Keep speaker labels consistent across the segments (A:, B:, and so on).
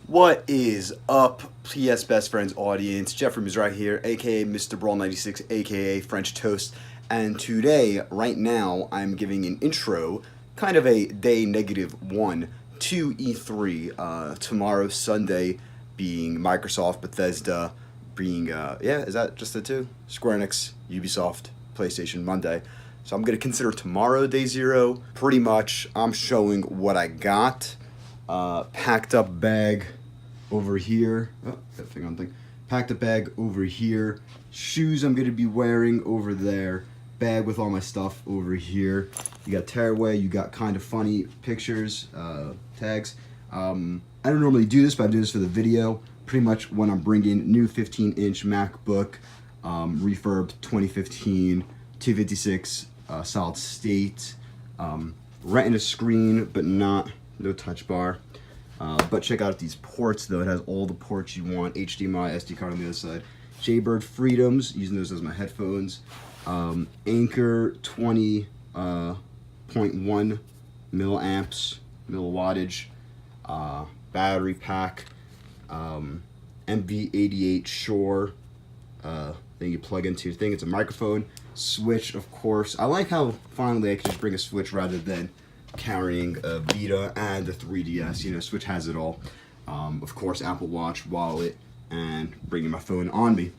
A: What is up, PS Best Friends audience? Jeffrey is right here, aka Mr. Brawl 96, aka French Toast. And today, right now, I'm giving an intro, kind of a day -1 to E3. Tomorrow, Sunday, being Microsoft, Bethesda, being, is that just the two? Square Enix, Ubisoft, PlayStation, Monday. So I'm going to consider tomorrow day zero. Pretty much, I'm showing what I got. Packed up bag over here. Oh, that thing on thing. Packed a bag over here. Shoes I'm going to be wearing over there. Bag with all my stuff over here. You got tearaway. You got kind of funny pictures, tags. I don't normally do this, but I do this for the video. Pretty much when I'm bringing new 15-inch MacBook, refurb 2015, 256, solid state. Retina screen, but no touch bar. But check out these ports though. It has all the ports you want. HDMI, SD card on the other side. Jaybird Freedoms, using those as my headphones. Anchor 20.1 milliamps, milliwattage. Battery pack. MV88 Shure. Then you plug into your thing. It's a microphone. Switch, of course. I like how finally I can just bring a Switch rather than carrying a Vita and a 3DS. You know, Switch has it all. Of course, Apple Watch, wallet, and bringing my phone on me.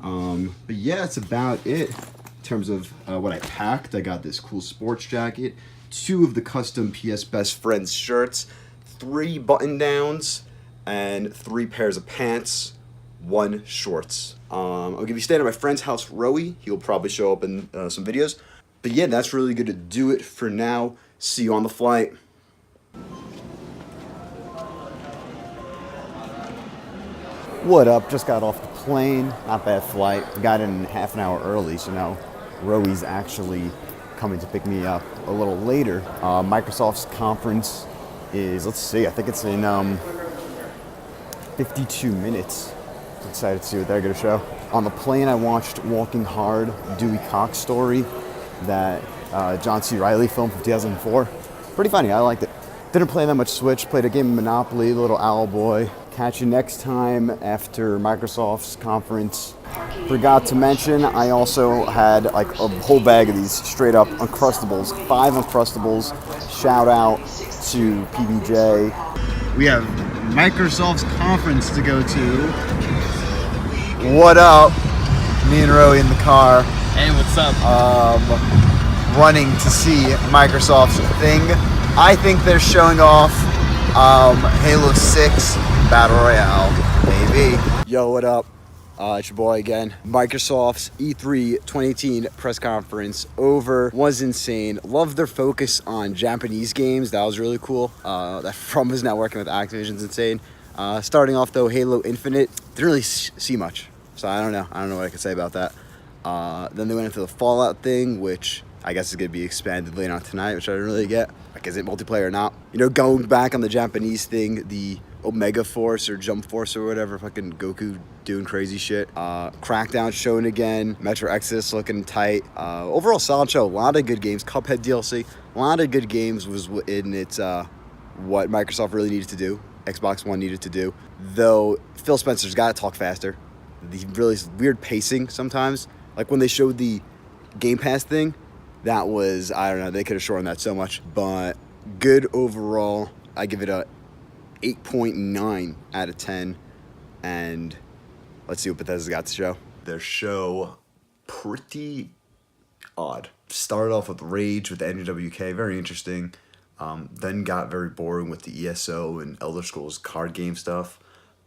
A: But yeah, that's about it in terms of what I packed. I got this cool sports jacket, 2 of the custom PS Best Friends shirts, 3 button downs, and 3 pairs of pants, 1 shorts. I'll give you a stand at my friend's house, Rowie. He'll probably show up in some videos. But yeah, that's really good to do it for now. See you on the flight. What up? Just got off the plane. Not bad flight. Got in half an hour early, so now Rowie's actually coming to pick me up a little later. Microsoft's conference is, let's see, I think it's in 52 minutes. Excited to see what they're going to show. On the plane, I watched Walking Hard, Dewey Cox story, that John C. Reilly film from 2004. Pretty funny, I liked it. Didn't play that much Switch, played a game of Monopoly, little Owl Boy. Catch you next time after Microsoft's conference. Forgot to mention, I also had like a whole bag of these straight up Uncrustables, 5 Uncrustables. Shout out to PBJ. We have Microsoft's conference to go to. What up? Me and Rowie in the car.
B: Hey, what's up?
A: Running to see Microsoft's thing. I think they're showing off Halo 6 Battle Royale, maybe. Yo, what up? It's your boy again. Microsoft's E3 2018 press conference over. Was insane. Love their focus on Japanese games. That was really cool. That From is now working with Activision's insane. Starting off though, Halo Infinite. Didn't really see much. So I don't know what I can say about that. Then they went into the Fallout thing, which I guess is going to be expanded later on tonight, which I didn't really get. Like, is it multiplayer or not? You know, going back on the Japanese thing, the Omega Force or Jump Force or whatever, fucking Goku doing crazy shit. Crackdown showing again. Metro Exodus looking tight. Overall solid show. A lot of good games. Cuphead DLC. A lot of good games was in its what Microsoft really needed to do. Xbox One needed to do. Though Phil Spencer's got to talk faster. The really weird pacing sometimes. Like when they showed the Game Pass thing, that was, I don't know, they could have shortened that so much. But good overall. I give it a 8.9 out of 10. And let's see what Bethesda's got to show. Their show, pretty odd. Started off with Rage with the NWK, very interesting. Then got very boring with the ESO and Elder Scrolls card game stuff.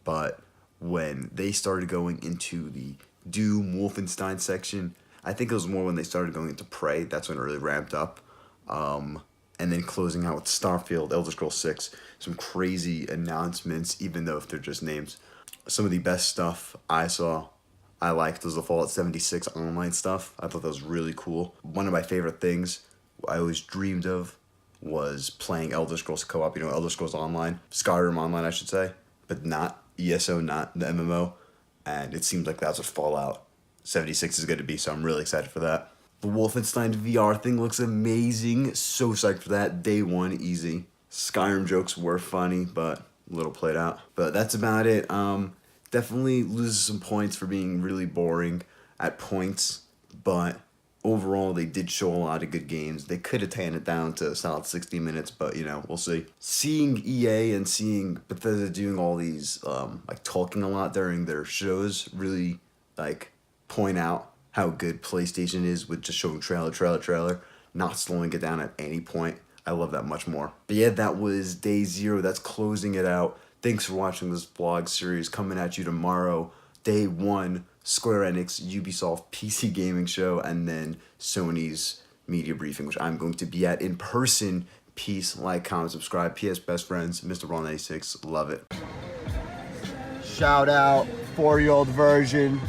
A: But when they started going into the Doom, Wolfenstein section, I think it was more when they started going into Prey. That's when it really ramped up. And then closing out with Starfield, Elder Scrolls 6. Some crazy announcements, even though if they're just names. Some of the best stuff I saw, I liked, was the Fallout 76 online stuff. I thought that was really cool. One of my favorite things I always dreamed of was playing Elder Scrolls co-op. You know, Elder Scrolls Online. Skyrim Online, I should say. But not ESO, not the MMO. And it seems like that's what Fallout 76 is going to be, so I'm really excited for that. The Wolfenstein VR thing looks amazing. So psyched for that. Day one, easy. Skyrim jokes were funny, but little played out. But that's about it. Definitely loses some points for being really boring at points, but overall they did show a lot of good games. They could have taken it down to a solid 60 minutes, but you know, we'll see. Seeing EA and seeing Bethesda doing all these like talking a lot during their shows really like point out how good PlayStation is with just showing trailer, not slowing it down at any point. I love that much more. But yeah, that was day 0. That's closing it out. Thanks for watching this vlog series. Coming at you tomorrow, day 1, Square Enix, Ubisoft, PC gaming show, and then Sony's media briefing, which I'm going to be at in person. Peace, like, comment, subscribe. P.S. Best friends, Mr. Raw 96. Love it. Shout out, 4-year-old version.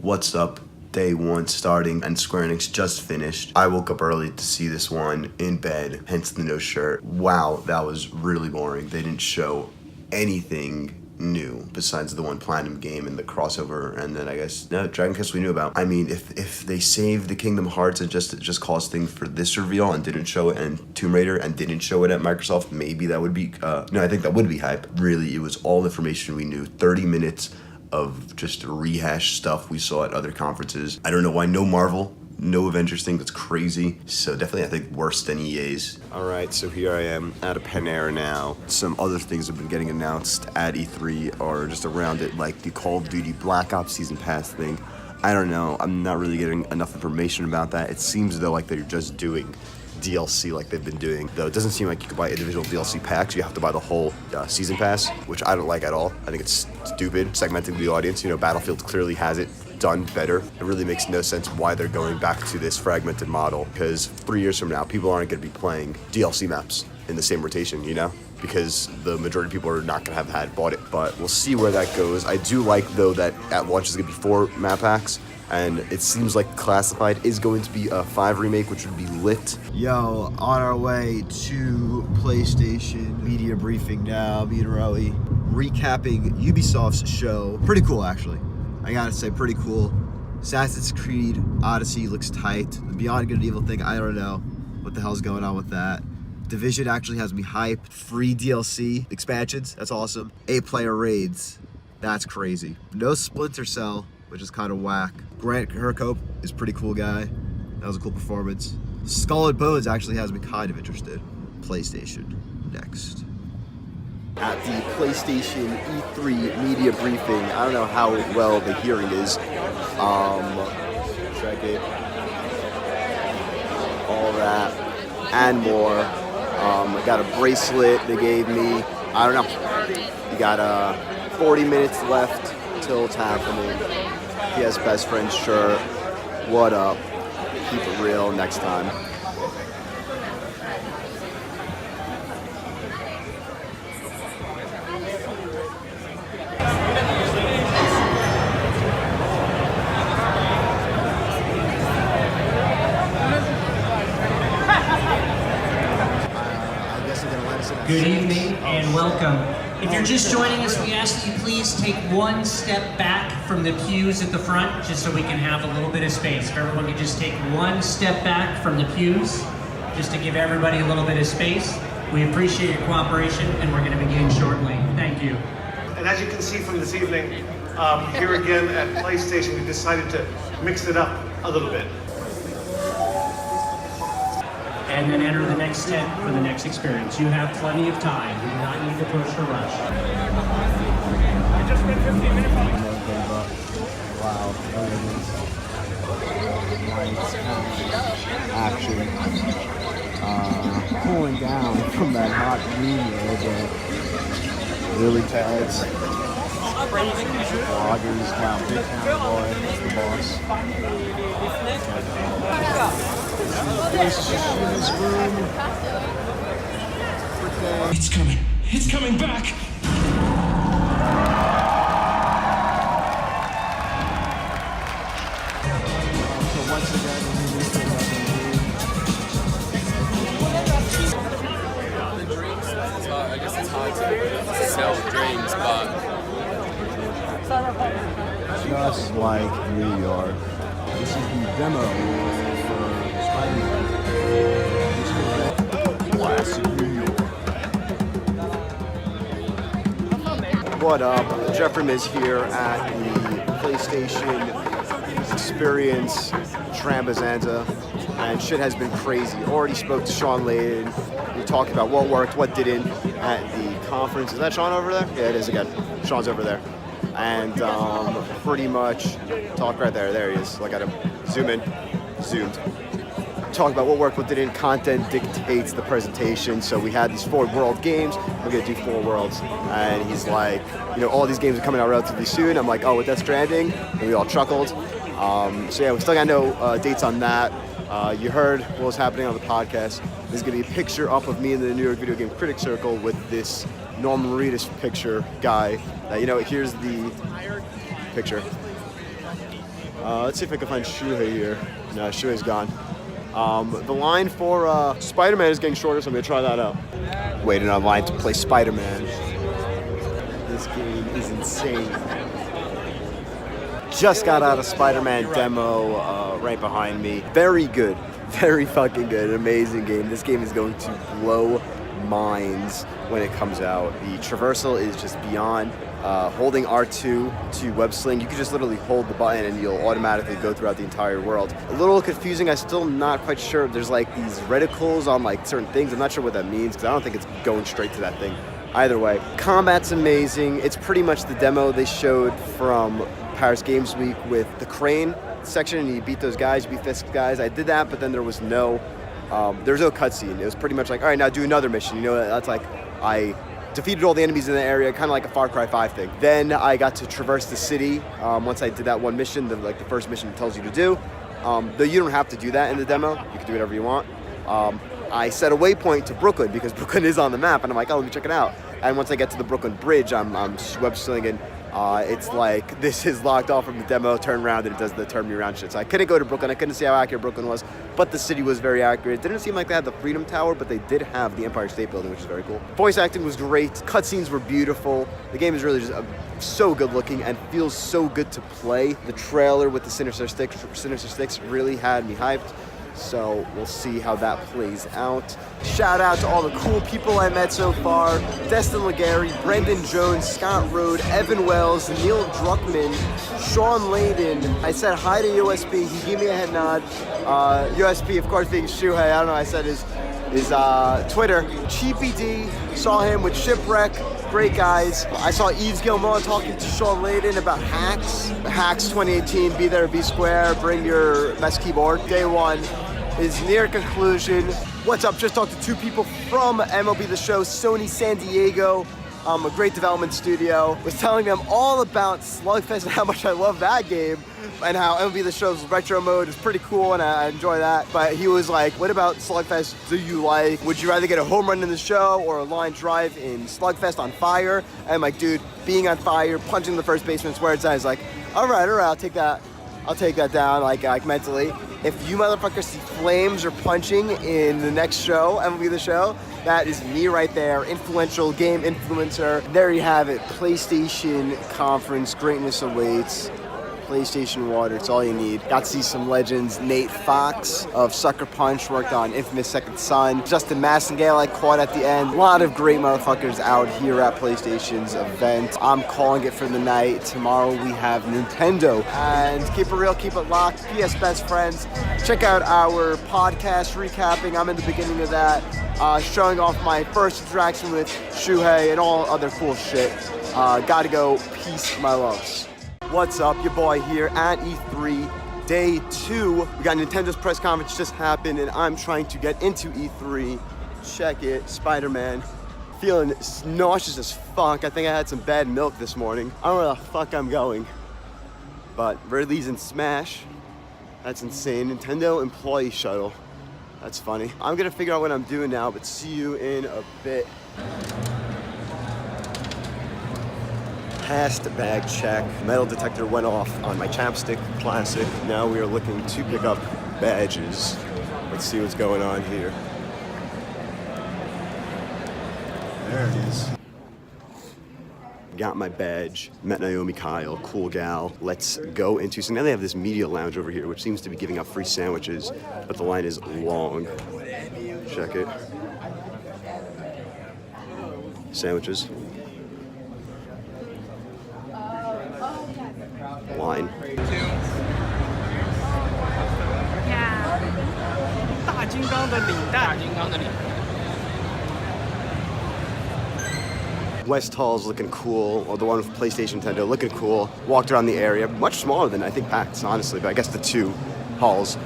A: What's up? Day 1 starting, and Square Enix just finished. I woke up early to see this one in bed, hence the no shirt. Wow, that was really boring. They didn't show anything new besides the one Platinum game and the crossover, and then I guess Dragon Quest we knew about. I mean, if they saved the Kingdom Hearts and just caused things for this reveal and didn't show it, and Tomb Raider and didn't show it at Microsoft, maybe that would be no, I think that would be hype. Really, it was all information we knew. 30 minutes of just rehash stuff we saw at other conferences. I don't know why no Marvel, no Avengers thing. That's crazy. So definitely I think worse than EA's. All right, so here I am at a Panera now. Some other things have been getting announced at E3 or just around it, like the Call of Duty Black Ops Season Pass thing. I don't know. I'm not really getting enough information about that. It seems though like they're just doing DLC like they've been doing, though it doesn't seem like you can buy individual DLC packs. You have to buy the whole season pass, which I don't like at all. I think it's stupid, segmenting the audience. You know, Battlefield clearly has it done better. It really makes no sense why they're going back to this fragmented model, because 3 years from now, people aren't going to be playing DLC maps in the same rotation, you know? Because the majority of people are not going to have had bought it, but we'll see where that goes. I do like, though, that at launch is going to be 4 map packs, and it seems like Classified is going to be a 5 remake, which would be lit. Yo, on our way to PlayStation media briefing now, me and Rowie, recapping Ubisoft's show. Pretty cool, actually. I gotta say, pretty cool. Assassin's Creed Odyssey looks tight. The Beyond Good and Evil thing, I don't know what the hell's going on with that. Division actually has me hyped. Free DLC expansions, that's awesome. 8-player raids, that's crazy. No Splinter Cell, which is kind of whack. Grant Kirkhope is a pretty cool guy. That was a cool performance. Skull and Bones actually has me kind of interested. PlayStation next. At the PlayStation E3 media briefing, I don't know how well the hearing is. Check it. All that and more. I got a bracelet they gave me. I don't know. You got 40 minutes left till it's happening. P.S. Best Friend shirt. What up? Keep it real next time.
B: Good evening and welcome. If you're just joining us, we ask that you please take one step back from the pews at the front, just so we can have a little bit of space. If everyone could just take one step back from the pews, just to give everybody a little bit of space. We appreciate your cooperation, and we're going to begin shortly. Thank you.
C: And as you can see from this evening, here again at PlayStation, we decided to mix it up a little bit.
B: And then enter the next tent for the next experience. You have plenty of time. You do not need to push or rush.
C: I just spent 15 minutes on it.
A: Wow. Action. Cooling down from that hot green but really tags. Vloggers, wow, big town boy, that's the boss.
D: It's coming. It's coming back.
A: So once again,
E: The drinks, I guess it's hard to sell drinks, but
A: just like New York. This is the demo for Spider-Man. Classic New York. What up? Jeffrey is here at the PlayStation Experience Trambazanza, and shit has been crazy. Already spoke to Sean Layden. We talked about what worked, what didn't at the conference. Is that Sean over there? Yeah, it is again. Sean's over there. And pretty much talk right there. There he is. Look at him. Zoom in. Zoomed. Talk about what worked, what didn't. Content dictates the presentation. So we had these 4 world games. We're gonna do 4 worlds. And he's like, you know, all these games are coming out relatively soon. I'm like, oh, with Death Stranding? And we all chuckled. So yeah, we still got no dates on that. You heard what was happening on the podcast. There's gonna be a picture up of me in the New York Video Game Critics Circle with this Norman Reedus picture guy. You know, here's the picture. Let's see if I can find Shuhei here. No, Shuhei's gone. The line for Spider-Man is getting shorter, so I'm gonna try that out. Waiting on line to play Spider-Man. This game is insane. Just got out of Spider-Man demo right behind me. Very good, very fucking good, an amazing game. This game is going to blow minds when it comes out. The traversal is just beyond. Holding R2 to web sling, you can just literally hold the button and you'll automatically go throughout the entire world. A little confusing, I'm still not quite sure. There's like these reticles on like certain things. I'm not sure what that means because I don't think it's going straight to that thing. Either way, combat's amazing. It's pretty much the demo they showed from Paris Games Week with the crane section, and you beat those guys, you beat Fisk guys. I did that, but then there was no cutscene. It was pretty much like, all right, now do another mission. You know, that's like, I defeated all the enemies in the area, kind of like a Far Cry 5 thing. Then I got to traverse the city. Once I did that one mission, the first mission it tells you to do. Though you don't have to do that in the demo. You can do whatever you want. I set a waypoint to Brooklyn because Brooklyn is on the map, and I'm like, oh, let me check it out. And once I get to the Brooklyn Bridge, I'm web slinging. It's like, this is locked off from the demo, turn around, and it does the turn me around shit. So I couldn't go to Brooklyn, I couldn't see how accurate Brooklyn was, but the city was very accurate. It didn't seem like they had the Freedom Tower, but they did have the Empire State Building, which is very cool. Voice acting was great, cutscenes were beautiful. The game is really just so good looking and feels so good to play. The trailer with the Sinister Six really had me hyped. So we'll see how that plays out. Shout out to all the cool people I met so far. Destin Legary, Brendan Jones, Scott Rode, Evan Wells, Neil Druckmann, Sean Layden. I said hi to USB, he gave me a head nod. USB, of course, being Shuhei, I don't know, I said his Twitter. Cheapy D, saw him with Shipwreck. Great guys. I saw Yves Guillemot talking to Sean Layden about Hacks. Hacks 2018, be there, be square, bring your best keyboard. Day 1 is near conclusion. What's up? Just talked to 2 people from MLB The Show, Sony San Diego, a great development studio. Was telling them all about Slugfest and how much I love that game and how MLB The Show's retro mode is pretty cool and I enjoy that. But he was like, what about Slugfest do you like? Would you rather get a home run in the show or a line drive in Slugfest on fire? And I'm like, dude, being on fire, punching the first baseman's where it's at. He's like, all right, I'll take that down, like mentally. If you motherfuckers see flames or punching in the next show, MLB The Show, that is me right there, influential game influencer. There you have it, PlayStation conference, greatness awaits. PlayStation Water, it's all you need. Got to see some legends. Nate Fox of Sucker Punch worked on Infamous Second Son. Justin Massengale I caught at the end. A lot of great motherfuckers out here at PlayStation's event. I'm calling it for the night. Tomorrow we have Nintendo. And keep it real, keep it locked. PS Best Friends. Check out our podcast recapping. I'm in the beginning of that. Showing off my first interaction with Shuhei and all other cool shit. Gotta go. Peace, my loves. What's up, your boy here at E3, day 2. We got Nintendo's press conference just happened and I'm trying to get into E3. Check it, Spider-Man. Feeling nauseous as fuck. I think I had some bad milk this morning. I don't know where the fuck I'm going. But Ridley's in Smash. That's insane. Nintendo employee shuttle. That's funny. I'm gonna figure out what I'm doing now, but see you in a bit. Passed bag check. Metal detector went off on my chapstick classic. Now we are looking to pick up badges. Let's see what's going on here. There it is. Got my badge. Met Naomi Kyle. Cool gal. Let's go into... So now they have this media lounge over here, which seems to be giving out free sandwiches, but the line is long. Check it. Sandwiches. West Hall's looking cool, or the one with PlayStation Nintendo looking cool. Walked around the area, much smaller than I think PAX, honestly, but I guess the two halls.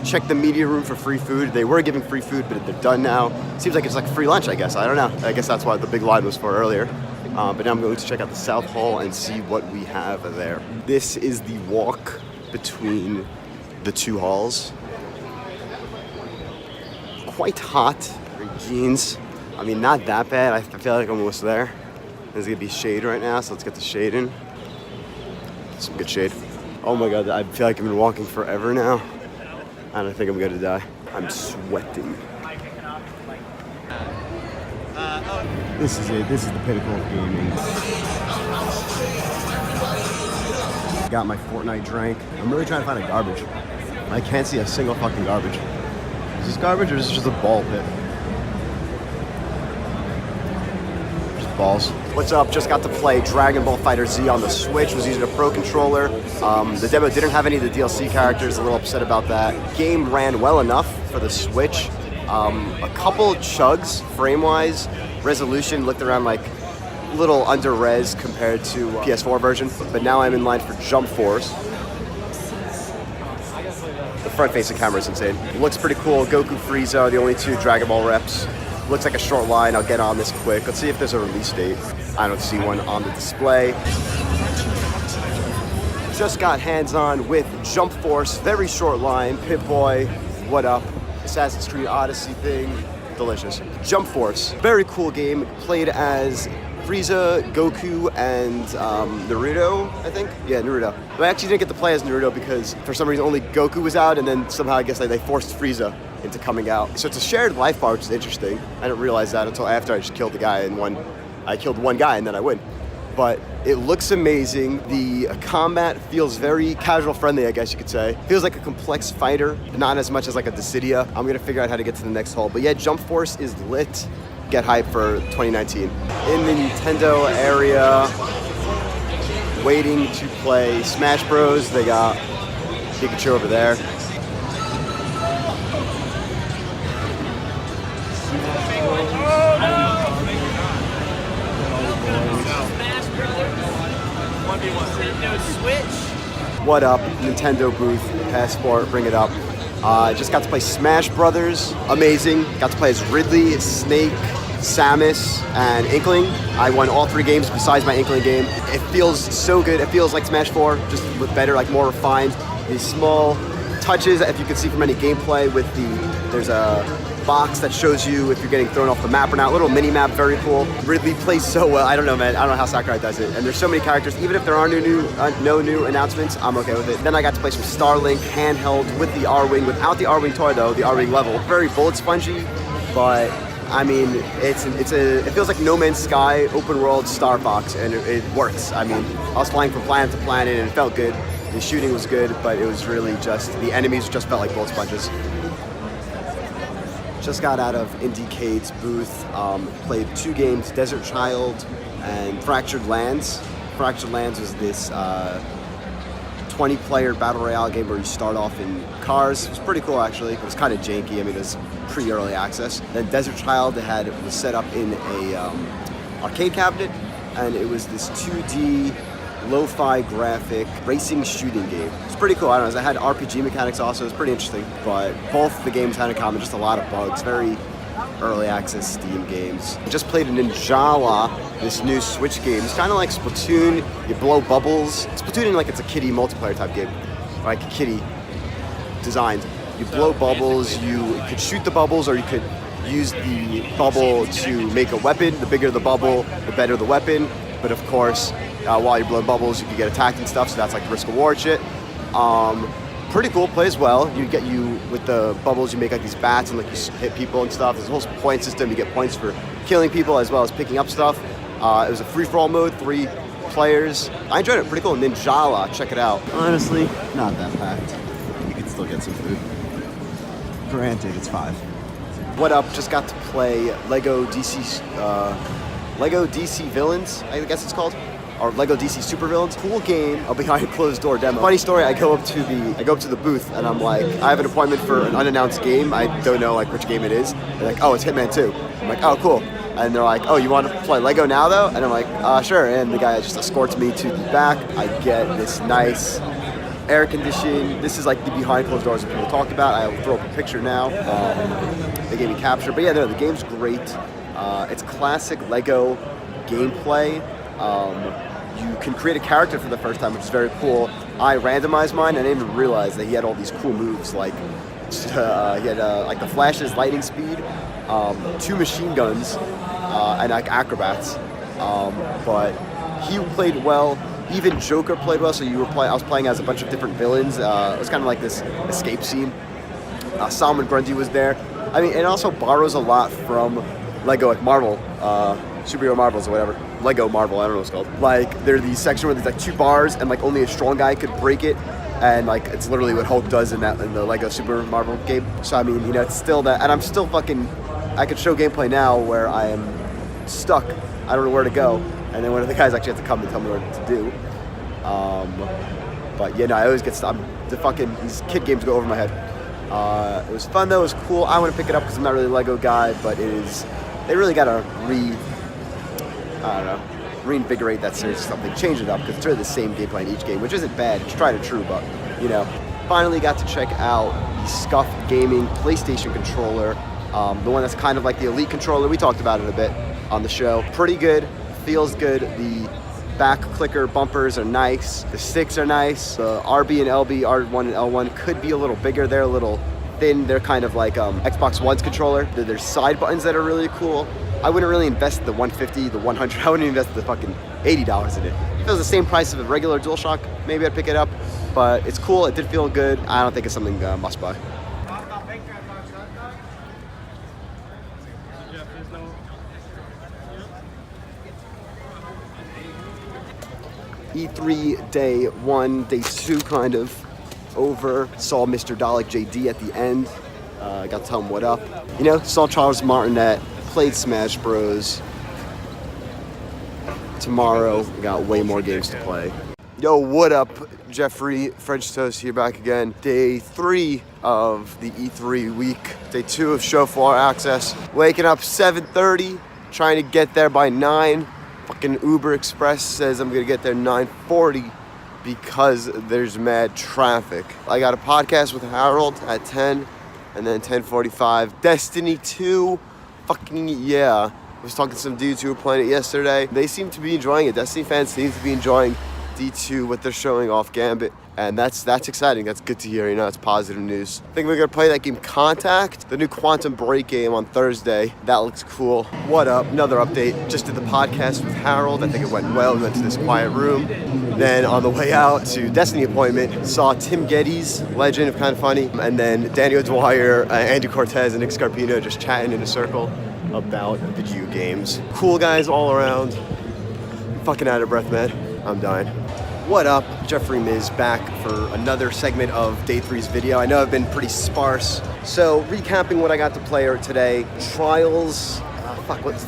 A: Checked the media room for free food. They were giving free food, but they're done now. Seems like it's like free lunch, I guess. I don't know. I guess that's what the big line was for earlier. But now I'm going to check out the South Hall and see what we have there. This is the walk between the two halls. Quite hot. Jeans. I mean, not that bad. I feel like I'm almost there. There's gonna be shade right now, so let's get the shade in. Some good shade. Oh my God, I feel like I've been walking forever now. And I think I'm gonna die. I'm sweating. This is it. This is the pinnacle of gaming. Got my Fortnite drink. I'm really trying to find a garbage. I can't see a single fucking garbage. Is this garbage or is this just a ball pit? Just balls. What's up? Just got to play Dragon Ball FighterZ on the Switch. Was using a Pro controller. The demo didn't have any of the DLC characters. A little upset about that. Game ran well enough for the Switch. A couple chugs frame-wise. Resolution looked around like a little under res compared to PS4 version. But now I'm in line for Jump Force. The front-facing camera is insane. It looks pretty cool. Goku, Frieza are the only two Dragon Ball reps. Looks like a short line. I'll get on this quick. Let's see if there's a release date. I don't see one on the display. Just got hands-on with Jump Force. Very short line. Pip-Boy, what up? Assassin's Creed Odyssey thing. Delicious. Jump Force. Very cool game. Played as Frieza, Goku, and Naruto, I think? Yeah, Naruto. But I actually didn't get to play as Naruto because for some reason only Goku was out, and then somehow I guess they forced Frieza into coming out. So it's a shared life bar, which is interesting. I didn't realize that until after I just killed the guy and I killed one guy and then I win. But it looks amazing. The combat feels very casual friendly, I guess you could say. Feels like a complex fighter, not as much as like a Dissidia. I'm gonna figure out how to get to the next hall. But yeah, Jump Force is lit. Get hyped for 2019. In the Nintendo area, waiting to play Smash Bros. They got Pikachu over there. What up, Nintendo booth, Passport, bring it up. Just got to play Smash Brothers, amazing. Got to play as Ridley, Snake, Samus, and Inkling. I won all three games besides my Inkling game. It feels so good. It feels like Smash 4, just with better, like more refined. These small touches, if you can see from any gameplay, with there's a box that shows you if you're getting thrown off the map or not. Little mini map, very cool. Ridley plays so well. I don't know, man. I don't know how Sakurai does it. And there's so many characters. Even if there are no new announcements, I'm okay with it. Then I got to play some Starlink handheld with the R-Wing. Without the R-Wing toy though, the R-Wing level. Very bullet spongy, but I mean, it feels like No Man's Sky open world Star Fox, and it works. I mean, I was flying from planet to planet and it felt good. The shooting was good, but it was really just, the enemies just felt like bullet sponges. Just got out of Indiecade's booth, played two games, Desert Child and Fractured Lands. Fractured Lands was this 20-player battle royale game where you start off in cars. It was pretty cool, actually. It was kind of janky. I mean, it was pre-early access. Then Desert Child was set up in a arcade cabinet, and it was this 2D lo-fi graphic racing shooting game. It's pretty cool. I don't know, it had RPG mechanics also. It was pretty interesting, but both the games had in common just a lot of bugs. Very early access Steam games. Just played Ninjala, this new Switch game. It's kind of like Splatoon. You blow bubbles. Splatoon, like it's a kiddie multiplayer type game, like kiddie designed. You blow bubbles. You could shoot the bubbles, or you could use the bubble to make a weapon. The bigger the bubble, the better the weapon. But of course, while you're blowing bubbles, you can get attacked and stuff, so that's like risk reward shit. Pretty cool, plays well. With the bubbles, you make like these bats and like you hit people and stuff. There's a whole point system. You get points for killing people as well as picking up stuff. It was a free-for-all mode, 3 players. I enjoyed it, pretty cool. Ninjala, check it out. Honestly, not that packed. You can still get some food. Granted, it's 5. What up, just got to play Lego DC Villains, I guess it's called. or Lego DC Supervillains. Cool game, a behind closed door demo. Funny story, I go up to the booth and I'm like, I have an appointment for an unannounced game. I don't know like which game it is. They're like, oh, it's Hitman 2. I'm like, oh, cool. And they're like, oh, you want to play Lego now though? And I'm like, sure. And the guy just escorts me to the back. I get this nice air conditioned. This is like the behind closed doors that people talked about. I will throw up a picture now. They gave me capture, but yeah, no, the game's great. It's classic Lego gameplay. You can create a character for the first time, which is very cool. I randomized mine and I didn't even realize that he had all these cool moves. Like he had like the Flash's lightning speed, 2 machine guns, and like acrobats. But he played well. Even Joker played well. So I was playing as a bunch of different villains. It was kind of like this escape scene. Salman Grundy was there. I mean, it also borrows a lot from Lego, like Marvel, superhero Marvels or whatever. Lego Marvel, I don't know what it's called. Like, there's these section where there's like 2 bars and like only a strong guy could break it. And like, it's literally what Hulk does in the Lego Super Marvel game. So I mean, you know, it's still that, and I'm still I could show gameplay now where I am stuck. I don't know where to go. And then one of the guys actually has to come and tell me what to do. But yeah, no, I always get stuck. These kid games go over my head. It was fun though, it was cool. I want to pick it up because I'm not really a Lego guy, but they really got to reinvigorate that series or something, change it up, because it's really the same gameplay in each game, which isn't bad, it's tried and true, but, you know. Finally got to check out the Scuf Gaming PlayStation controller, the one that's kind of like the Elite controller. We talked about it a bit on the show. Pretty good, feels good. The back clicker bumpers are nice. The sticks are nice. The RB and LB, R1 and L1 could be a little bigger. They're a little thin. They're kind of like Xbox One's controller. There's side buttons that are really cool. I wouldn't really invest the 150, the 100. I wouldn't invest the fucking $80 in it. If it was the same price of a regular DualShock, maybe I'd pick it up. But it's cool. It did feel good. I don't think it's something must buy. E3 day 1, day 2 kind of over. Saw Mr. Dalek JD at the end. Got to tell him what up. You know, saw Charles Martinet, played Smash Bros. Tomorrow, we got way more games to play. Yo, what up? Jeffrey, French Toast here back again. Day 3 of the E3 week. Day 2 of show floor access. Waking up 7:30, trying to get there by 9. Fucking Uber Express says I'm gonna get there 9:40 because there's mad traffic. I got a podcast with Harold at 10, and then 10:45. Destiny 2, fucking yeah. I was talking to some dudes who were playing it yesterday. They seem to be enjoying it. Destiny fans seem to be enjoying D2, what they're showing off Gambit. And that's exciting. That's good to hear. You know, it's positive news. I think we're gonna play that game Contact, the new Quantum Break game on Thursday. That looks cool. What up? Another update. Just did the podcast with Harold. I think it went well. We went to this quiet room. Then on the way out to Destiny appointment, saw Tim Geddes, legend of Kind of Funny, and then Daniel Dwyer, Andy Cortez, and Nick Scarpino just chatting in a circle about video games. Cool guys all around. I'm fucking out of breath, man. I'm dying. What up? Jeffrey Miz back for another segment of Day 3's video. I know I've been pretty sparse. So, recapping what I got to play today. Trials,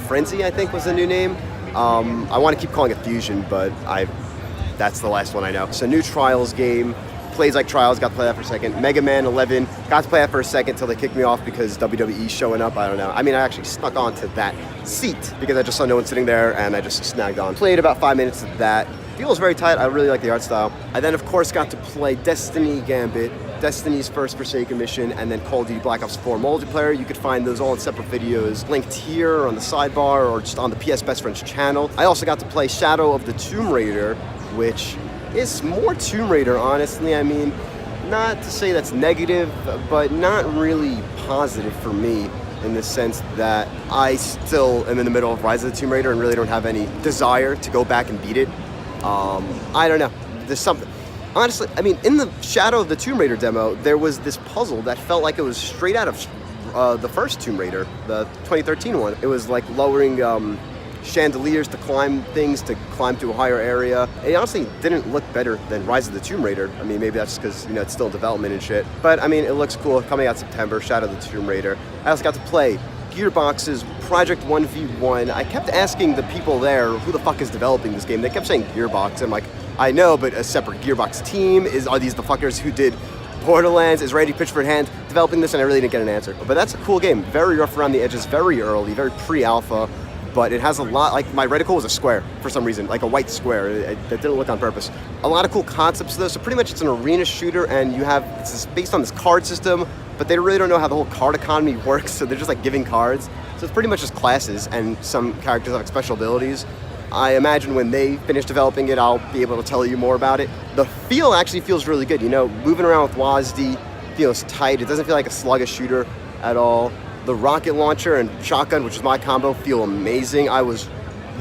A: Frenzy, I think was the new name. I want to keep calling it Fusion, but that's the last one I know. So, new Trials game. Plays like Trials, got to play that for a second. Mega Man 11, got to play that for a second until they kicked me off because WWE's showing up, I don't know. I mean, I actually snuck onto that seat because I just saw no one sitting there and I just snagged on. Played about 5 minutes of that. Feels very tight. I really like the art style. I then, of course, got to play Destiny Gambit, Destiny's first Forsaken mission, and then Call of Duty Black Ops 4 multiplayer. You could find those all in separate videos linked here on the sidebar or just on the PS Best Friends channel. I also got to play Shadow of the Tomb Raider, which is more Tomb Raider, honestly. I mean, not to say that's negative, but not really positive for me in the sense that I still am in the middle of Rise of the Tomb Raider and really don't have any desire to go back and beat it. I don't know. There's something. Honestly, I mean, in the Shadow of the Tomb Raider demo, there was this puzzle that felt like it was straight out of the first Tomb Raider, the 2013 one. It was like lowering chandeliers to climb things, to climb to a higher area. It honestly didn't look better than Rise of the Tomb Raider. I mean, maybe that's because, you know, it's still in development and shit. But, I mean, it looks cool. Coming out September, Shadow of the Tomb Raider. I also got to play
F: Gearbox's Project 1v1. I kept asking the people there who the fuck is developing this game. They kept saying Gearbox. I'm like, I know, but a separate Gearbox team? Are these the fuckers who did Borderlands? Is Randy Pitchford Hand developing this? And I really didn't get an answer. But that's a cool game. Very rough around the edges, very early, very pre-alpha. But it has a lot, like my reticle was a square for some reason, like a white square. That didn't look on purpose. A lot of cool concepts though. So pretty much it's an arena shooter, and it's based on this card system, but they really don't know how the whole card economy works. So they're just like giving cards. So it's pretty much just classes, and some characters have special abilities. I imagine when they finish developing it, I'll be able to tell you more about it. The feel actually feels really good. You know, moving around with WASD feels tight. It doesn't feel like a sluggish shooter at all. The rocket launcher and shotgun, which is my combo, feel amazing. I was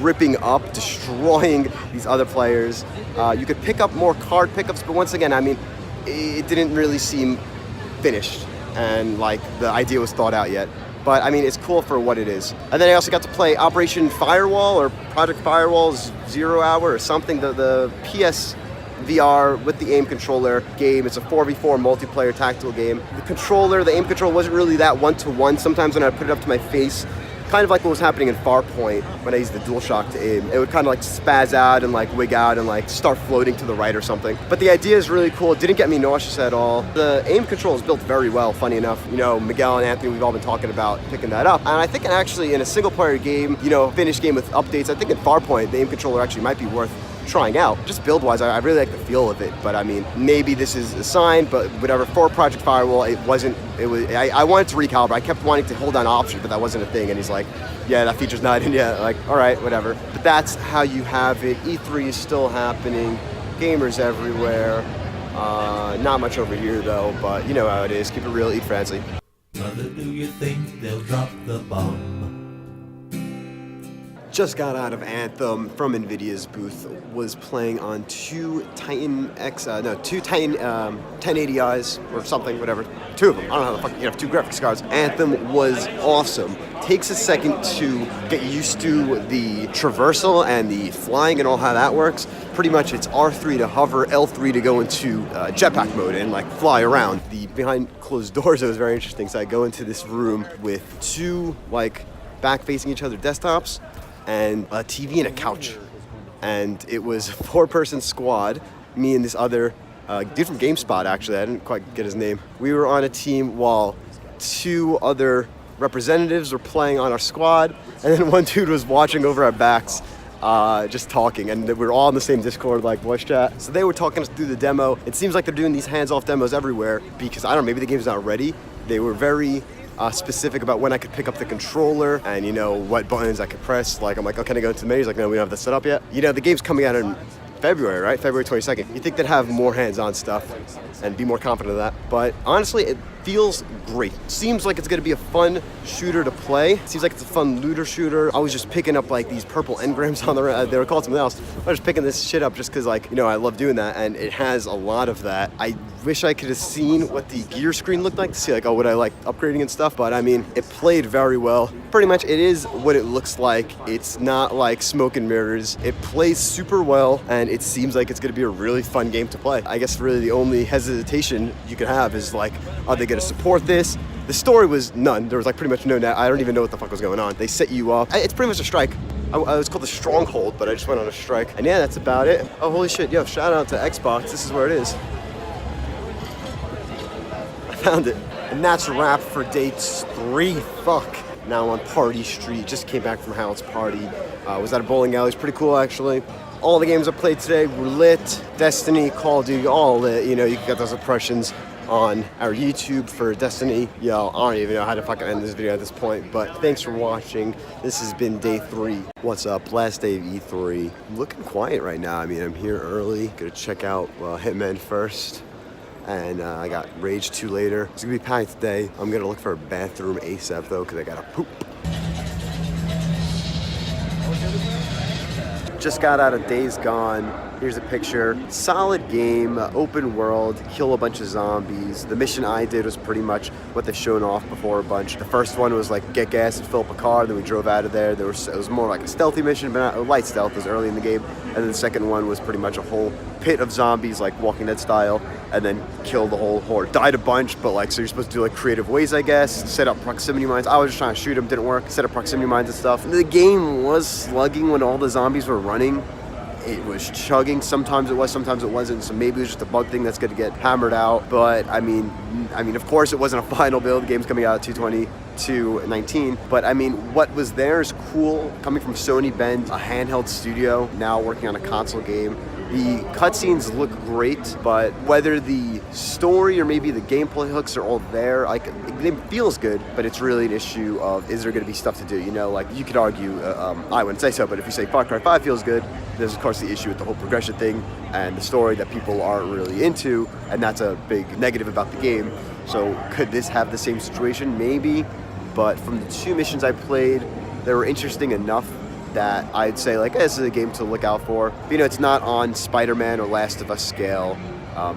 F: ripping up, destroying these other players. You could pick up more card pickups, but once again, I mean, it didn't really seem finished and like the idea was thought out yet. But I mean, it's cool for what it is. And then I also got to play Operation Firewall or Project Firewall's 0 Hour or something, the PS VR with the aim controller game. It's a 4v4 multiplayer tactical game. The aim control wasn't really that one-to-one. Sometimes when I put it up to my face, kind of like what was happening in Farpoint when I used the DualShock to aim, it would kind of like spaz out and like wig out and like start floating to the right or something. But the idea is really cool. It didn't get me nauseous at all. The aim control is built very well, funny enough. You know, Miguel and Anthony, we've all been talking about picking that up. And I think actually in a single player game, you know, finished game with updates, I think in Farpoint, the aim controller actually might be worth trying out. Just build wise, I really like the feel of it, but I mean, maybe this is a sign, but whatever. For Project Firewall, I wanted to recalibrate. I kept wanting to hold down option, but that wasn't a thing, and he's like, yeah, that feature's not in yet. Like, all right, whatever. But that's how you have it. E3 is still happening, gamers everywhere. Not much over here though, but you know how it is. Keep it real, eat fancy.
G: Mother, do you think they'll drop the bomb?
F: Just got out of Anthem from Nvidia's booth. Was playing on two Titan 1080i's or something, whatever. Two of them. I don't know how the fuck you have two graphics cards. Anthem was awesome. Takes a second to get used to the traversal and the flying and all how that works. Pretty much it's R3 to hover, L3 to go into jetpack mode and like fly around. The behind closed doors, it was very interesting. So I go into this room with two like back facing each other desktops and a TV and a couch. And it was a 4-person squad, me and this other dude from GameSpot actually, I didn't quite get his name. We were on a team while 2 other representatives were playing on our squad, and then one dude was watching over our backs, just talking, and we were all in the same Discord, like voice chat. So they were talking us through the demo. It seems like they're doing these hands-off demos everywhere because, I don't know, maybe the game's not ready. They were very specific about when I could pick up the controller and, you know, what buttons I could press. Like, I'm like, oh, can I go into the menu? He's like, no, we don't have that set up yet. You know, the game's coming out in February, right? February 22nd. You think they'd have more hands-on stuff and be more confident of that. But honestly, it feels great. Seems like it's gonna be a fun shooter to play. Seems like it's a fun looter shooter. I was just picking up like these purple engrams on the they were called something else. I was just picking this shit up just cause like, you know, I love doing that, and it has a lot of that. I wish I could have seen what the gear screen looked like to see like, oh, would I like upgrading and stuff? But I mean, it played very well. Pretty much it is what it looks like. It's not like smoke and mirrors. It plays super well, and it seems like it's gonna be a really fun game to play. I guess really the only hesitation you could have is like, are they gonna support this? The story was none. There was like pretty much no net. I don't even know what the fuck was going on. They set you up. It's pretty much a strike. I was called the Stronghold, but I just went on a strike. And yeah, that's about it. Oh, holy shit. Yo, shout out to Xbox. This is where it is. I found it. And that's a wrap for day 3. Fuck. Now on Party Street. Just came back from Howard's party. Was at a bowling alley. It's pretty cool, actually. All the games I played today were lit. Destiny, Call of Duty, all lit. You know, you can get those impressions on our YouTube for Destiny. Yo, I don't even know how to fucking end this video at this point, but thanks for watching. This has been day 3. What's up? Last day of E3. Looking quiet right now. I mean, I'm here early. Gonna check out Hitman first, and I got Rage 2 later. It's gonna be packed today. I'm gonna look for a bathroom ASAP though, because I gotta poop. Just got out of Days Gone. Here's a picture. Solid game, open world, kill a bunch of zombies. The mission I did was pretty much what they've shown off before a bunch. The first one was like get gas and fill up a car, then we drove out of there. It was more like a stealthy mission, but not a light stealth. It was early in the game. And then the second one was pretty much a whole pit of zombies, like Walking Dead style, and then kill the whole horde. Died a bunch, but like, so you're supposed to do like creative ways, I guess. Set up proximity mines. I was just trying to shoot them, didn't work. Set up proximity mines and stuff. The game was slugging when all the zombies were running. It was chugging. Sometimes it was, sometimes it wasn't. So maybe it was just a bug thing that's going to get hammered out. But I mean, of course, it wasn't a final build. The game's coming out at 2/20/19. But I mean, what was there is cool. Coming from Sony Bend, a handheld studio, now working on a console game. The cutscenes look great, but whether the story or maybe the gameplay hooks are all there, like, it feels good, but it's really an issue of, is there going to be stuff to do? You know, like, you could argue, I wouldn't say so, but if you say Far Cry 5 feels good, there's of course the issue with the whole progression thing and the story that people aren't really into, and that's a big negative about the game. So could this have the same situation? Maybe, but from the 2 missions I played, they were interesting enough that I'd say, like, this is a game to look out for. But, you know, it's not on Spider-Man or Last of Us scale.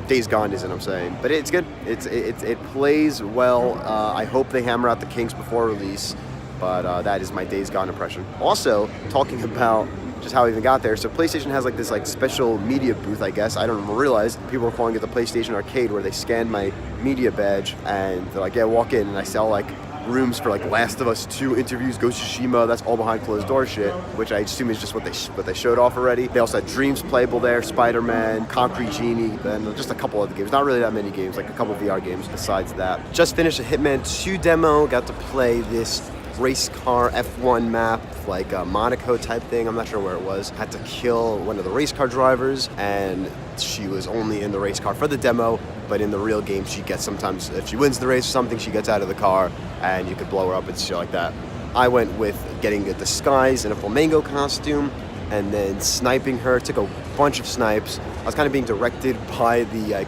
F: Days Gone isn't, I'm saying, but it's good. It plays well. I hope they hammer out the kinks before release, but that is my Days Gone impression. Also, talking about just how I even got there. So PlayStation has like this like special media booth, I guess. I don't realize people are calling it the PlayStation Arcade, where they scan my media badge and they're like, yeah, walk in, and I sell like rooms for like Last of Us 2 interviews, Ghost of Tsushima. That's all behind closed door shit, which I assume is just what they showed off already. They also had Dreams playable there, Spider-Man, Concrete Genie, and just a couple other games. Not really that many games, like a couple of VR games besides that. Just finished a Hitman 2 demo. Got to play this race car F1 map, like a Monaco type thing. I'm not sure where it was. Had to kill one of the race car drivers, and she was only in the race car for the demo, but in the real game she gets, sometimes if she wins the race or something, she gets out of the car and you could blow her up and shit like that. I went with getting a disguise in a flamingo costume and then sniping her. Took a bunch of snipes. I was kind of being directed by the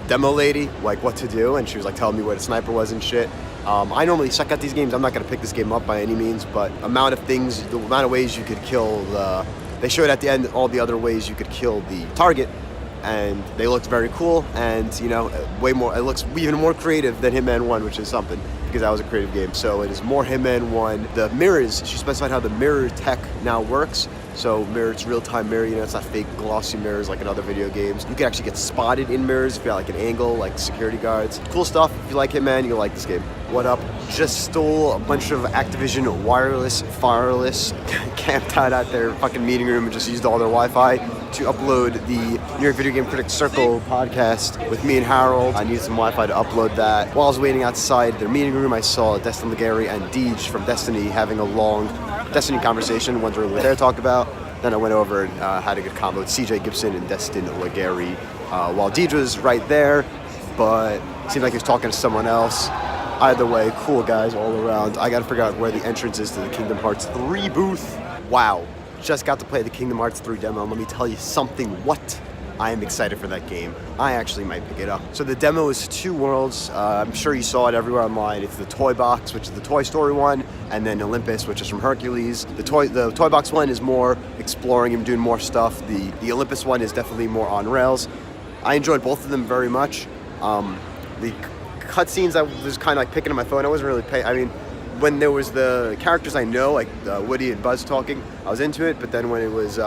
F: demo lady, like what to do, and she was like telling me where the sniper was and shit. I normally suck at these games. I'm not going to pick this game up by any means, but the amount of ways you could kill they showed at the end all the other ways you could kill the target, and they looked very cool, and, you know, it looks even more creative than Hitman 1, which is something, because that was a creative game. So it is more Hitman 1. The mirrors, she specified how the mirror tech now works. So it's real-time mirror, you know, it's not fake glossy mirrors like in other video games. You can actually get spotted in mirrors if you got like an angle, like security guards. Cool stuff. If you like Hitman, you'll like this game. What up? Just stole a bunch of Activision wireless, camped out their fucking meeting room and just used all their Wi-Fi to upload the New York Video Game Critics Circle podcast with me and Harold. I needed some Wi-Fi to upload that. While I was waiting outside their meeting room, I saw Destin Legary and Deej from Destiny having a long Destiny conversation, wondering what they're talking about. Then I went over and had a good convo with CJ Gibson and Destin Legary while Deej was right there, but it seemed like he was talking to someone else. Either way, cool guys all around. I gotta figure out where the entrance is to the Kingdom Hearts 3 booth. Wow, just got to play the Kingdom Hearts 3 demo. Let me tell you something, what? I am excited for that game. I actually might pick it up. So the demo is 2 worlds. I'm sure you saw it everywhere online. It's the Toy Box, which is the Toy Story one, and then Olympus, which is from Hercules. The Toy Box one is more exploring and doing more stuff. The Olympus one is definitely more on rails. I enjoyed both of them very much. The cutscenes, I was kind of like picking up my phone. I wasn't really paying. I mean, when there was the characters I know, like Woody and Buzz talking, I was into it. But then when it was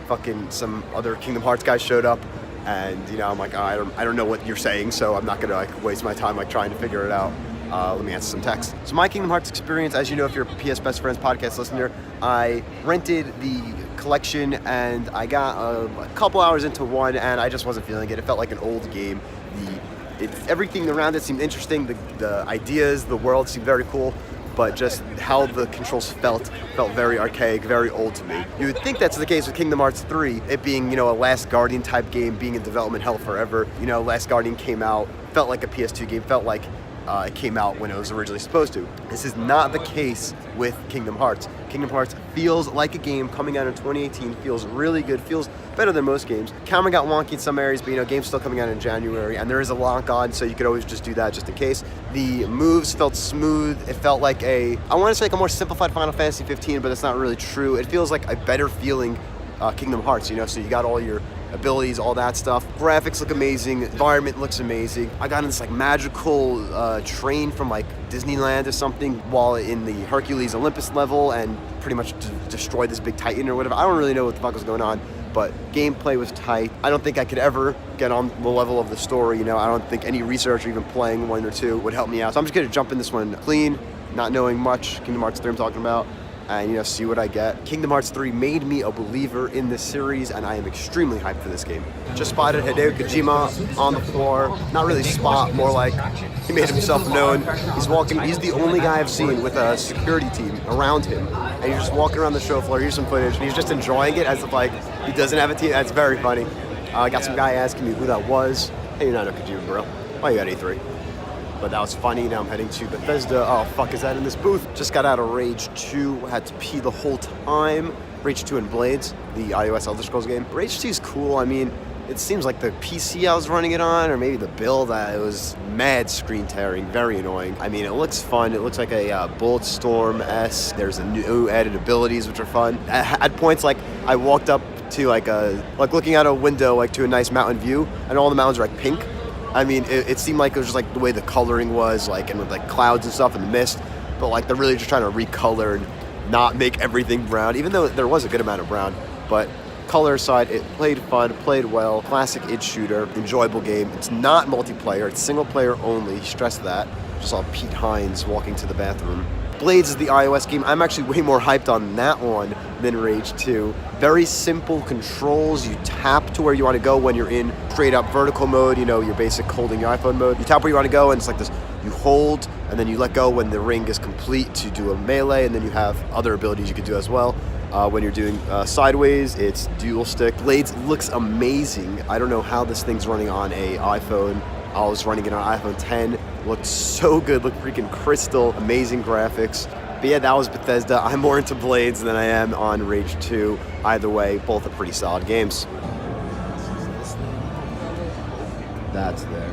F: fucking some other Kingdom Hearts guys showed up, and, you know, I'm like, I don't know what you're saying, so I'm not gonna like waste my time like trying to figure it out. Let me answer some text. So my Kingdom Hearts experience, as you know, if you're a PS Best Friends podcast listener, I rented the collection and I got a couple hours into one and I just wasn't feeling it. It felt like an old game. Everything around it seemed interesting. The ideas, the world seemed very cool, but just how the controls felt very archaic, very old to me. You would think that's the case with Kingdom Hearts 3, it being, you know, a Last Guardian type game, being in development hell forever. You know, Last Guardian came out, felt like a PS2 game, felt like it came out when it was originally supposed to. This is not the case with Kingdom Hearts. Kingdom Hearts feels like a game coming out in 2018, feels really good, feels better than most games. Camera got wonky in some areas, but you know, game's still coming out in January, and there is a lock on, so you could always just do that just in case. The moves felt smooth. It felt like I want to say like a more simplified Final Fantasy 15, but that's not really true. It feels like a better feeling Kingdom Hearts, you know, so you got all your abilities, all that stuff. Graphics look amazing, environment looks amazing. I got in this like magical train from like Disneyland or something while in the Hercules Olympus level and pretty much destroyed this big titan or whatever. I don't really know what the fuck was going on, but gameplay was tight. I don't think I could ever get on the level of the story, you know. I don't think any research or even playing 1 or 2 would help me out. So I'm just gonna jump in this one clean, not knowing much. Kingdom Hearts 3 I'm talking about, and you know, see what I get. Kingdom Hearts 3 made me a believer in this series, and I am extremely hyped for this game. Just spotted Hideo Kojima on the floor. Not really spot, more like he made himself known. He's walking, he's the only guy I've seen with a security team around him, and he's just walking around the show floor. Here's some footage, and he's just enjoying it as if like he doesn't have a team. That's very funny. I got some guy asking me who that was. Hey, you're not a Kojima, bro. Why you at E3? But that was funny. Now I'm heading to Bethesda. Oh, fuck, is that in this booth? Just got out of Rage 2. Had to pee the whole time. Rage 2 and Blades, the iOS Elder Scrolls game. Rage 2 is cool. I mean, it seems like the PC I was running it on, or maybe the build, it was mad screen tearing, very annoying. I mean, it looks fun. It looks like a Bulletstorm-esque. There's a new added abilities, which are fun. At points, like, I walked up to like looking out a window, like to a nice mountain view, and all the mountains are like pink. I mean, it seemed like it was just like the way the coloring was, like, and with like clouds and stuff and the mist, but like they're really just trying to recolor and not make everything brown, even though there was a good amount of brown. But color aside, it played fun, played well, classic id shooter, enjoyable game. It's not multiplayer, it's single player only, stress that. Just saw Pete Hines walking to the bathroom. Blades is the iOS game. I'm actually way more hyped on that one than Rage 2. Very simple controls. You tap to where you want to go when you're in straight up vertical mode, you know, your basic holding your iPhone mode. You tap where you want to go, and it's like this, you hold, and then you let go when the ring is complete to do a melee, and then you have other abilities you can do as well. When you're doing sideways, it's dual stick. Blades looks amazing. I don't know how this thing's running on a iPhone. I was running it on iPhone 10. Looked so good, looked freaking crystal, amazing graphics. But yeah, that was Bethesda. I'm more into Blades than I am on Rage 2. Either way, both are pretty solid games. That's there.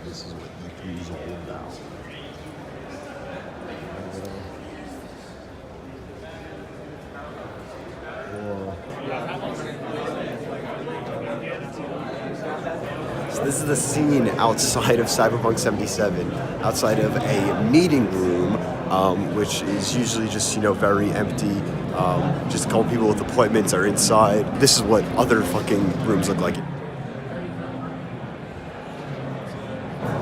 F: This is what E3 is all about. So this is the scene outside of Cyberpunk 77, outside of a meeting room, which is usually just, you know, very empty. Just a couple people with appointments are inside. This is what other fucking rooms look like.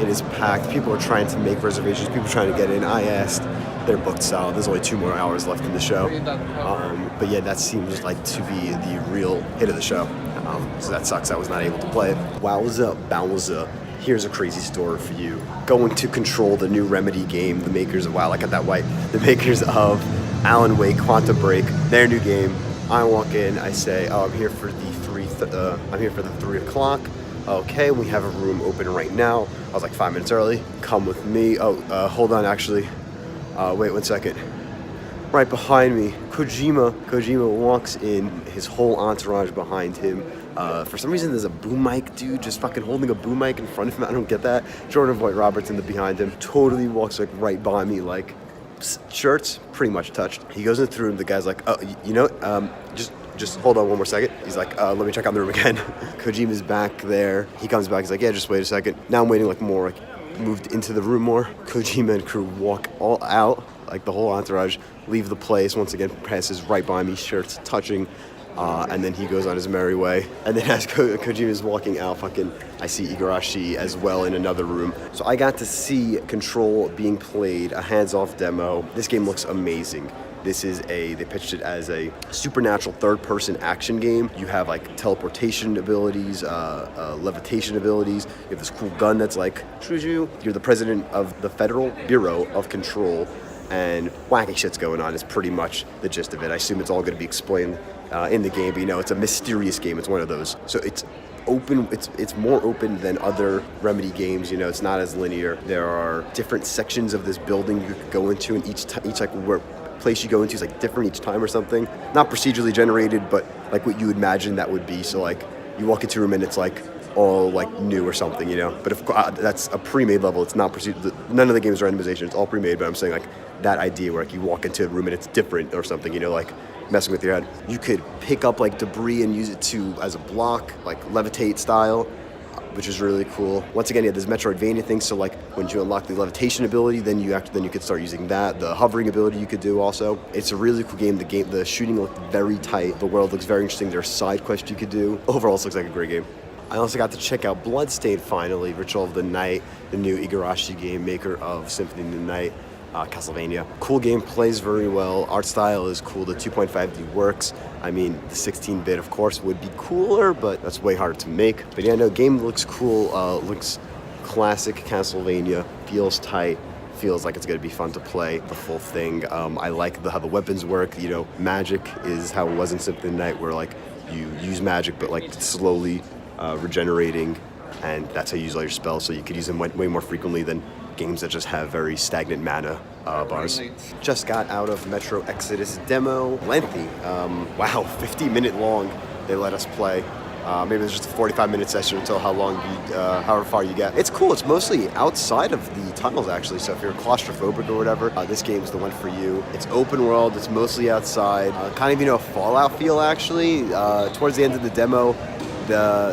F: It is packed. People are trying to make reservations. People are trying to get in. I asked. They're booked solid. There's only 2 more hours left in the show. But yeah, that seems like to be the real hit of the show. So that sucks I was not able to play it. Wowza bowza. Here's a crazy story for you. Going to Control, the new Remedy game, the makers of, wow, I got that white. The makers of Alan Wake, Quantum Break, their new game. I walk in, I say, oh, I'm here for the 3 o'clock. Okay, we have a room open right now. I was like 5 minutes early. Come with me. Hold on, actually. Wait 1 second. Right behind me, Kojima walks in, his whole entourage behind him. For some reason, there's a boom mic dude just fucking holding a boom mic in front of him. I don't get that. Jordan Voight Roberts in the behind him. Totally walks like right by me, like shirts pretty much touched. He goes into the room. The guy's like, oh, you know, just hold on 1 more second. He's like, let me check out the room again. Kojima's back there. He comes back. He's like, yeah, just wait a second. Now I'm waiting like more, like moved into the room more. Kojima and crew walk all out, like the whole entourage, leave the place. Once again, passes right by me, shirts touching. And then he goes on his merry way. And then as Kojima's walking out, I see Igarashi as well in another room. So I got to see Control being played, a hands-off demo. This game looks amazing. They pitched it as a supernatural third-person action game. You have like teleportation abilities, levitation abilities. You have this cool gun that's like shoots you. You're the president of the Federal Bureau of Control, and wacky shit's going on is pretty much the gist of it. I assume it's all going to be explained in the game, but it's a mysterious game. It's one of those. So it's open. It's more open than other Remedy games. It's not as linear. There are different sections of this building you could go into, and each like where place you go into is like different each time or something. Not procedurally generated, but like what you would imagine that would be. So like you walk into a room and it's like all like new or something, But if that's a pre-made level, it's not procedural. None of the games are randomization. It's all pre-made. But I'm saying like that idea where like you walk into a room and it's different or something, like messing with your head. You could pick up like debris and use it as a block, like levitate style, which is really cool. Once again, this Metroidvania thing. So like when you unlock the levitation ability, then you could start using that. The hovering ability you could do also. It's a really cool game. The shooting looked very tight. The world looks very interesting. There's side quests you could do. Overall, this looks like a great game. I also got to check out Bloodstained finally, Ritual of the Night, the new Igarashi game, maker of Symphony of the Night, Castlevania. Cool game, plays very well. Art style is cool. The 2.5D works. I mean, the 16-bit, of course, would be cooler, but that's way harder to make. But yeah, no, game looks cool. Looks classic Castlevania. Feels tight. Feels like it's going to be fun to play the full thing. I like how the weapons work. Magic is how it was in Symphony of the Night, where like you use magic, but like slowly regenerating, and that's how you use all your spells. So you could use them way more frequently than games that just have very stagnant mana bars. Just got out of Metro Exodus demo. Lengthy. Wow, 50-minute long they let us play. Maybe there's just a 45-minute session until however far you get. It's cool. It's mostly outside of the tunnels, actually. So if you're claustrophobic or whatever, this game's the one for you. It's open world. It's mostly outside. Kind of, a Fallout feel, actually. Towards the end of the demo,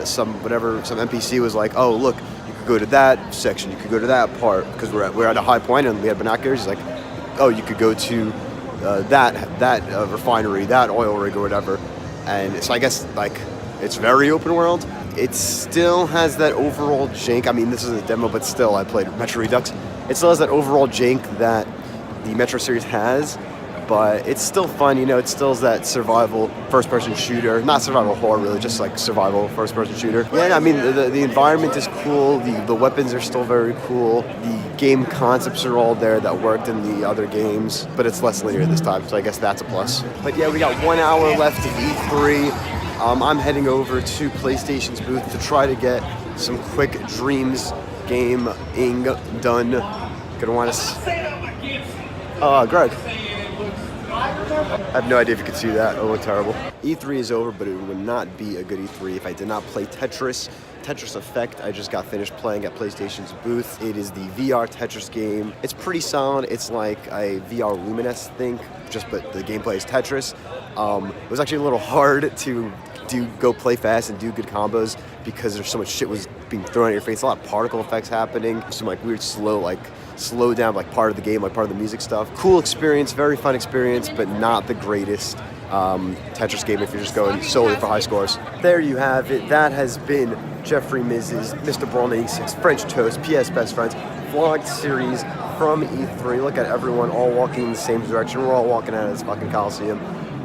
F: some NPC was like, oh, look, you could go to that section. You could go to that part. Because we're at a high point and we had binoculars. He's like, oh, you could go to that refinery, that oil rig or whatever. And so I guess, like, it's very open world. It still has that overall jank. I mean, this is a demo, but still, I played Metro Redux. It still has that overall jank that the Metro series has, but it's still fun. It still is that survival first-person shooter. Not survival horror, really, just like survival first-person shooter. Yeah, I mean, the environment is cool. The weapons are still very cool. The game concepts are all there that worked in the other games, but it's less linear this time, so I guess that's a plus. But yeah, we got 1 hour left of E3. I'm heading over to PlayStation's booth to try to get some quick Dreams game-ing done. Gonna want to... Greg. I have no idea if you could see that. Oh, terrible. E3 is over, but it would not be a good E3 if I did not play Tetris. Tetris Effect, I just got finished playing at PlayStation's booth. It is the VR Tetris game. It's pretty solid. It's like a VR Lumines thing, but the gameplay is Tetris. It was actually a little hard to go play fast and do good combos because there's so much shit was being thrown at your face. A lot of particle effects happening. Some like weird slow down like part of the game, like part of the music stuff. Cool experience, very fun experience, but not the greatest Tetris game if you're just going solely for high scores. There you have it. That has been Jeffrey Miz's Mr. Brawl 86 French Toast PS Best Friends vlog series from E3. Look at everyone all walking in the same direction. We're all walking out of this fucking Coliseum,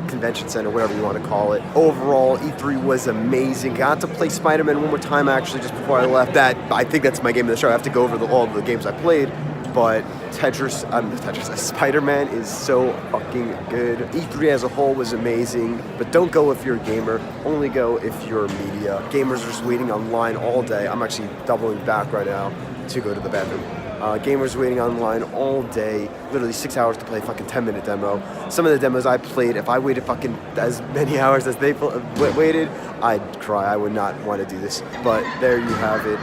F: convention center, whatever you want to call it. Overall, E3 was amazing. Got to play Spider-Man one more time actually just before I left. I think that's my game of the show. I have to go over all the games I played. But Spider-Man is so fucking good. E3 as a whole was amazing, but don't go if you're a gamer. Only go if you're media. Gamers are just waiting online all day. I'm actually doubling back right now to go to the bathroom. Gamers waiting online all day, literally 6 hours to play a fucking 10-minute demo. Some of the demos I played, if I waited fucking as many hours as they waited, I'd cry. I would not want to do this. But there you have it.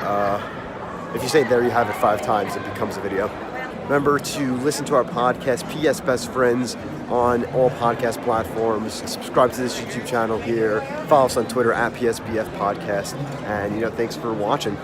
F: If you say there you have it 5 times, it becomes a video. Remember to listen to our podcast, PS Best Friends, on all podcast platforms. Subscribe to this YouTube channel here. Follow us on Twitter at PSBF Podcast. And, thanks for watching.